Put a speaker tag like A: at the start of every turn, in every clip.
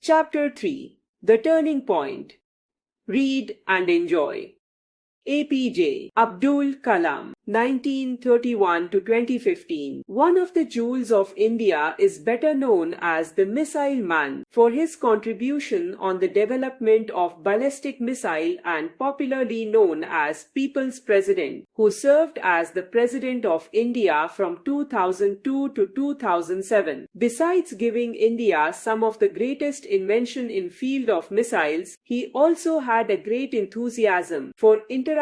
A: Chapter 3. The Turning Point. Read and enjoy. APJ Abdul Kalam, 1931 to 2015. One of the jewels of India, is better known as the Missile Man for his contribution on the development of ballistic missile and popularly known as People's President, who served as the President of India from 2002 to 2007. Besides giving India some of the greatest invention in field of missiles, he also had a great enthusiasm for interacting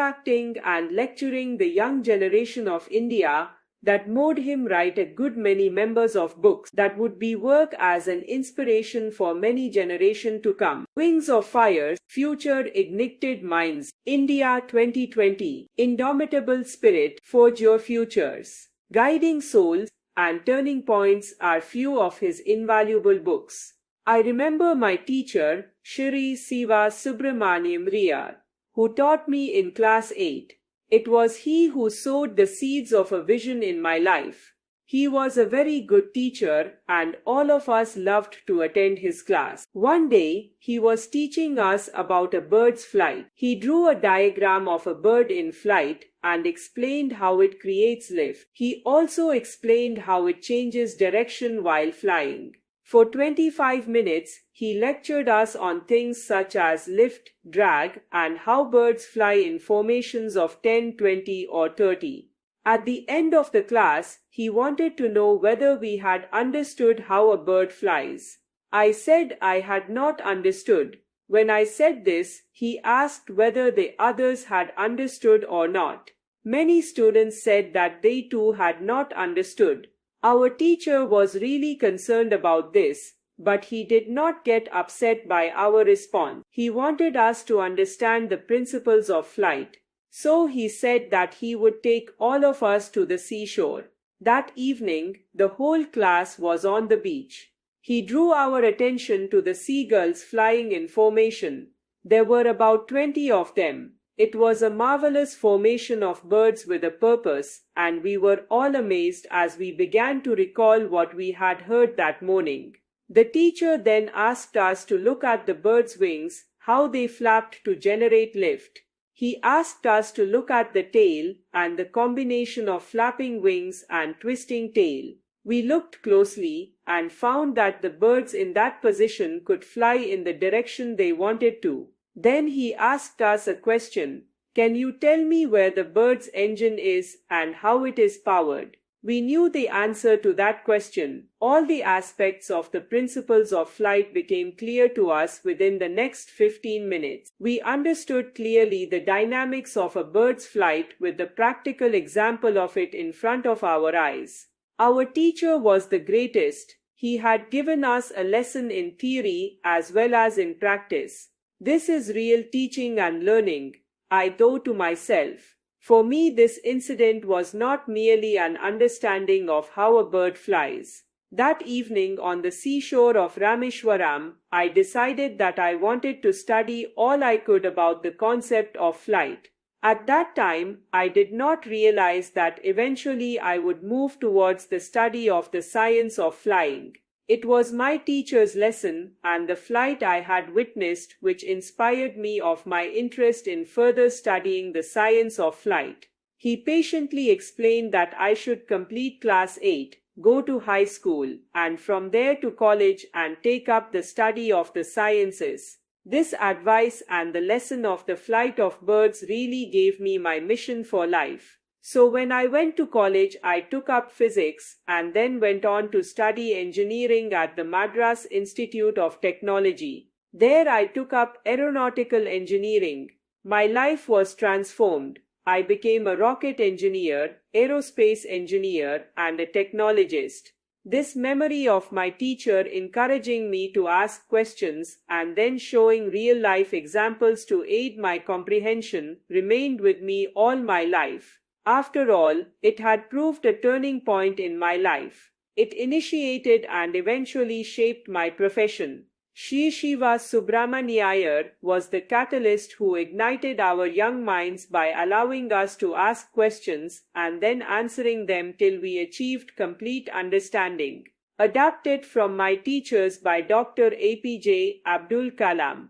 A: and lecturing the young generation of India that made him write a good many members of books that would be work as an inspiration for many generation to come. Wings of Fire, Future Ignited Minds, India 2020, Indomitable Spirit, Forge Your Futures, Guiding Souls, and Turning Points are few of his invaluable books. I remember my teacher, Shri Siva Subramaniam Riyar, who taught me in class 8. It was he who sowed the seeds of a vision in my life. He was a very good teacher and all of us loved to attend his class. One day, he was teaching us about a bird's flight. He drew a diagram of a bird in flight and explained how it creates lift. He also explained how it changes direction while flying. For 25 minutes, he lectured us on things such as lift, drag, and how birds fly in formations of 10, 20, or 30. At the end of the class, he wanted to know whether we had understood how a bird flies. I said I had not understood. When I said this, he asked whether the others had understood or not. Many students said that they too had not understood. Our teacher was really concerned about this, but he did not get upset by our response. He wanted us to understand the principles of flight. So he said that he would take all of us to the seashore. That evening, the whole class was on the beach. He drew our attention to the seagulls flying in formation. There were about 20 of them. It was a marvelous formation of birds with a purpose, and we were all amazed as we began to recall what we had heard that morning. The teacher then asked us to look at the birds' wings, how they flapped to generate lift. He asked us to look at the tail and the combination of flapping wings and twisting tail. We looked closely and found that the birds in that position could fly in the direction they wanted to. Then he asked us a question. Can you tell me where the bird's engine is and how it is powered? We knew the answer to that question. All the aspects of the principles of flight became clear to us within the next 15 minutes. We understood clearly the dynamics of a bird's flight with the practical example of it in front of our eyes. Our teacher was the greatest. He had given us a lesson in theory as well as in practice. This is real teaching and learning, I thought to myself. For me, this incident was not merely an understanding of how a bird flies. That evening on the seashore of Rameshwaram, I decided that I wanted to study all I could about the concept of flight. At that time, I did not realize that eventually I would move towards the study of the science of flying. It was my teacher's lesson and the flight I had witnessed which inspired me of my interest in further studying the science of flight. He patiently explained that I should complete class 8, go to high school, and from there to college and take up the study of the sciences. This advice and the lesson of the flight of birds really gave me my mission for life. So when I went to college, I took up physics and then went on to study engineering at the Madras Institute of Technology. There I took up aeronautical engineering. My life was transformed. I became a rocket engineer, aerospace engineer, and a technologist. This memory of my teacher encouraging me to ask questions and then showing real-life examples to aid my comprehension remained with me all my life. After all, it had proved a turning point in my life. It initiated and eventually shaped my profession. Sri Shiva Subramaniayar was the catalyst who ignited our young minds by allowing us to ask questions and then answering them till we achieved complete understanding. Adapted from My Teachers by Dr. APJ Abdul Kalam.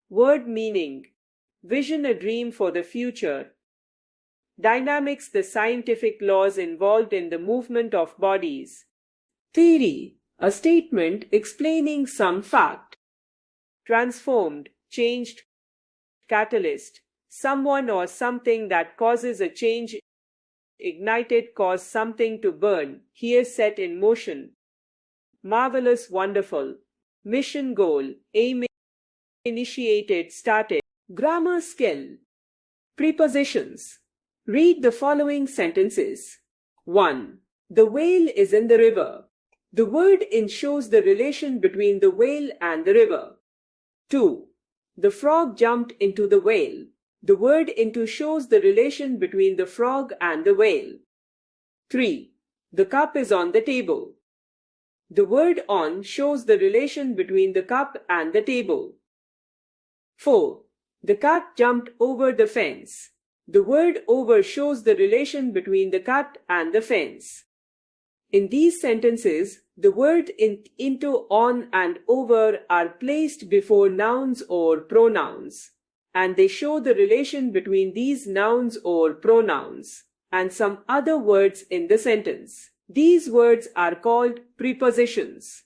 A: Word meaning: vision, a dream for the future. Dynamics, the scientific laws involved in the movement of bodies. Theory, a statement explaining some fact. Transformed, changed. Catalyst, someone or something that causes a change. Ignited, cause something to burn, here set in motion. Marvelous, wonderful. Mission, goal, aim, initiated, started. Grammar skill. Prepositions. Read the following sentences. 1. The whale is in the river. The word in shows the relation between the whale and the river. 2. The frog jumped into the whale. The word into shows the relation between the frog and the whale. 3. The cup is on the table. The word on shows the relation between the cup and the table. 4. The cat jumped over the fence. The word over shows the relation between the cat and the fence. In these sentences, the word into, on, and over are placed before nouns or pronouns, and they show the relation between these nouns or pronouns and some other words in the sentence. These words are called prepositions.